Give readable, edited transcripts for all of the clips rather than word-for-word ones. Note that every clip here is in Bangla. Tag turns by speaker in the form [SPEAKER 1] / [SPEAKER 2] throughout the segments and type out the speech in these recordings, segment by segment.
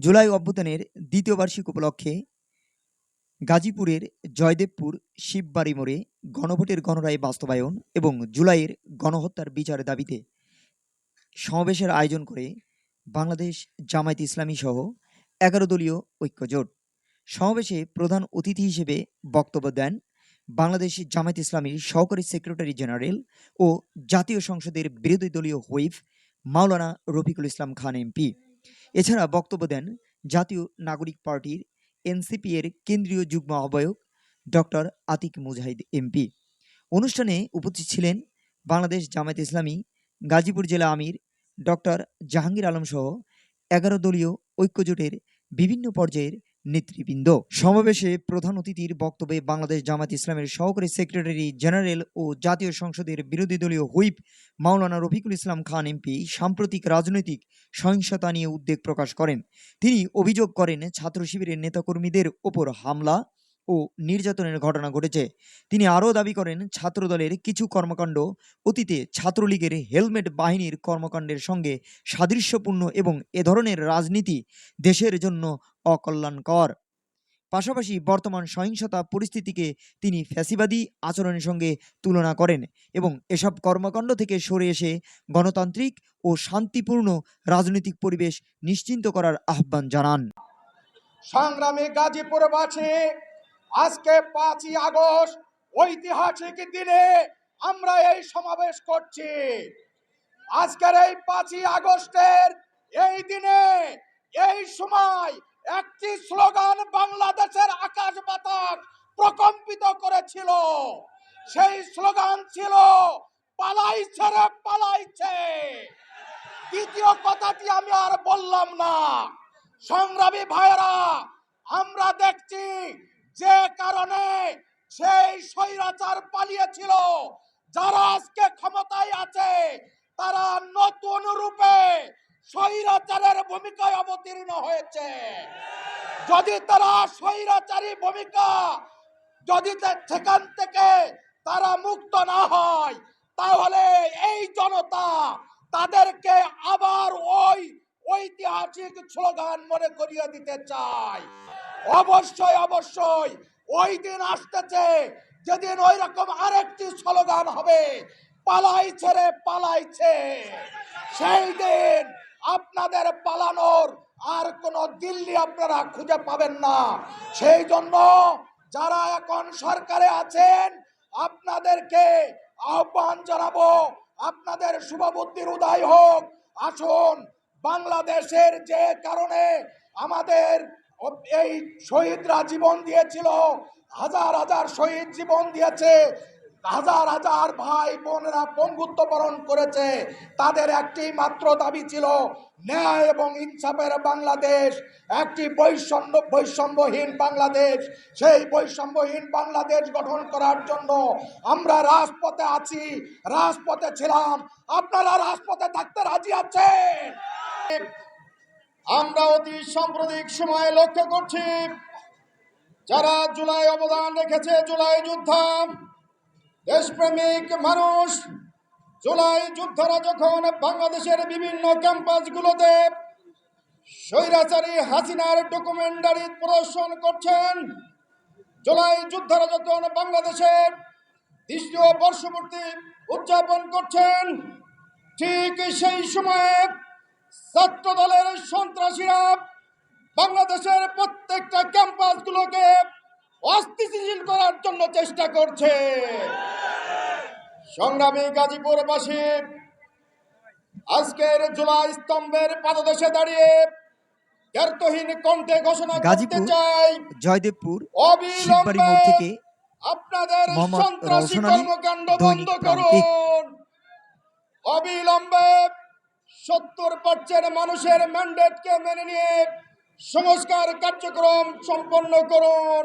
[SPEAKER 1] জুলাই অভ্যুত্থানের দ্বিতীয় বার্ষিক উপলক্ষে গাজীপুরের জয়দেবপুর শিববাড়ি মোড়ে গণভোটের গণরায় বাস্তবায়ন এবং জুলাইয়ের গণহত্যার বিচারের দাবিতে সমাবেশের আয়োজন করে বাংলাদেশ জামায়াত ইসলামী সহ ১১ দলীয় ঐক্যজোট। সমাবেশে প্রধান অতিথি হিসেবে বক্তব্য দেন বাংলাদেশ জামায়াত ইসলামীর সহকারী সেক্রেটারি জেনারেল ও জাতীয় সংসদের বিরোধী দলীয় হুইপ মাওলানা রফিকুল ইসলাম খান এমপি। এছাড়া বক্তব্য দেন জাতীয় নাগরিক পার্টির এনসিপি এর কেন্দ্রীয় যুগ্ম আহ্বায়ক ডক্টর আতিক মুজাহিদ এমপি। অনুষ্ঠানে উপস্থিত ছিলেন বাংলাদেশ জামায়াত ইসলামী গাজীপুর জেলা আমির ডক্টর জাহাঙ্গীর আলম সহ ১১ দলীয় ঐক্যজোটের বিভিন্ন পর্যায়ের নেতৃবৃন্দ। সমাবেশে প্রধান অতিথির বক্তব্যে বাংলাদেশ জামায়াত ইসলামের সহকারী সেক্রেটারি জেনারেল ও জাতীয় সংসদের বিরোধী দলীয় হুইপ মাওলানা রফিকুল ইসলাম খান এমপি সাম্প্রতিক রাজনৈতিক সহিংসতা নিয়ে উদ্বেগ প্রকাশ করেন। তিনি অভিযোগ করেন ছাত্র শিবিরের নেতাকর্মীদের ওপর হামলা ও নির্যাতনের ঘটনা ঘটেছে। তিনি আরও দাবি করেন ছাত্রদলের কিছু কর্মকাণ্ড অতীতে ছাত্রলীগের হেলমেট বাহিনীর কর্মকাণ্ডের সঙ্গে সাদৃশ্যপূর্ণ এবং এ ধরনের রাজনীতি দেশের জন্য অকল্যাণকর। পাশাপাশি বর্তমান সহিংসতা পরিস্থিতিকে তিনি ফ্যাসিবাদী আচরণের সঙ্গে তুলনা করেন এবং এসব কর্মকাণ্ড থেকে সরে এসে গণতান্ত্রিক ও শান্তিপূর্ণ রাজনৈতিক পরিবেশ নিশ্চিন্ত করার আহ্বান জানান।
[SPEAKER 2] সংগ্রামী গাজীপুরবাসী, আজকে 5ই আগস্ট ঐতিহাসিক দিনে আমরা এই সমাবেশ করছি। আজকের এই 5ই আগস্টের এই দিনে এই সময় একটি স্লোগান বাংলাদেশের আকাশ বাতাস প্রকম্পিত করেছিল। সেই স্লোগান ছিল পালাইছে রে পালাইছে। দ্বিতীয় কথাটি আমি আর বললাম না। সংগ্রামী ভাইরা, আমরা দেখছি যে কারণে সেই স্বৈরাচার পালিয়েছিল, যারা আজকে ক্ষমতায় আছে তারা নতুন রূপে স্বৈরাচারের ভূমিকায় অবতীর্ণ হয়েছে। যদি তারা স্বৈরাচারী ভূমিকা যদি সেখান থেকে তারা মুক্ত না হয়, তাহলে এই জনতা তাদেরকে আবার ওই ঐতিহাসিক স্লোগান মনে করিয়ে দিতে চায়। অবশ্যই অবশ্যই ওই দিন আসতেছে যেদিন ওই রকম আরেকটি স্লোগান হবে, পালাইছে রে পালাইছে। সেই দিন আপনাদের পালানোর আর কোন দিল্লি আপনারা খুঁজে পাবেন না। সেই জন্য যারা এখন সরকারে আছেন আপনাদেরকে আহ্বান জানাবো, আপনাদের শুভবুদ্ধির উদয় হোক। আসুন, বাংলাদেশের যে কারণে আমাদের এই শহীদরা জীবন দিয়েছিল, হাজার হাজার শহীদ জীবন দিয়েছে, হাজার হাজার ভাই বোনেরা পঙ্গুত্ব বরণ করেছে, তাদের একটি মাত্র দাবি ছিল ন্যায় এবং ইনসাফের বাংলাদেশ, একটি বৈষম্যহীন বাংলাদেশ। সেই বৈষম্যহীন বাংলাদেশ গঠন করার জন্য আমরা রাজপথে আছি, রাজপথে ছিলাম। আপনারা রাজপথে থাকতে রাজি আছেন? আমরা অতি সাম্প্রতিক সময়ে লক্ষ্য করছি, যারা জুলাই অবদান রেখেছে, জুলাই যোদ্ধা, দেশপ্রেমিক মানুষ, জুলাই যোদ্ধারা যখন বাংলাদেশের বিভিন্ন ক্যাম্পাসগুলোতে স্বৈরাচারী হাসিনার ডকুমেন্টারি প্রদর্শন করছেন, জুলাই যোদ্ধারা যখন বাংলাদেশের দ্বিতীয় বর্ষপূর্তি উদযাপন করছেন, ঠিক সেই সময়ে ছাত্র দলের সন্ত্রাসীরা বাংলাদেশের প্রত্যেকটা ক্যাম্পাসগুলোকে অস্থিতিশীল করার জন্য চেষ্টা করছে। সংগ্রামী গাজীপুরবাসী, আজকের জুলাই স্তম্ভের পাদদেশে দাঁড়িয়ে দ্ব্যর্থহীন কণ্ঠে ঘোষণা করতে চাই,
[SPEAKER 1] জয়দেবপুর
[SPEAKER 2] অবিলম্বে আপনাদের সন্ত্রাসী কর্মকাণ্ড বন্ধ করুন। অবিলম্বে 70% মানুষের ম্যান্ডেটকে মেনে নিয়ে সংস্কার কার্যক্রম সম্পন্ন করুন।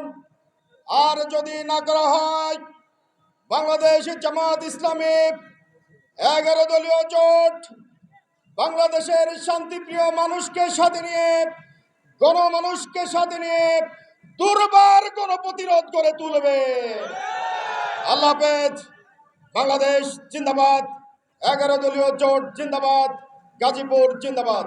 [SPEAKER 2] আর যদি না করা হয়, বাংলাদেশ জামায়াত ইসলামী 11 দলীয় জোট বাংলাদেশের শান্তিপ্রিয় মানুষকে সাথে নিয়ে, গণমানুষকে সাথে নিয়ে দুর্বার গণপ্রতিরোধ করে তুলবে। আল্লাহ হাফেজ। বাংলাদেশ জিন্দাবাদ, 11 দলীয় জোট জিন্দাবাদ, গাজীপুর জিন্দাবাদ।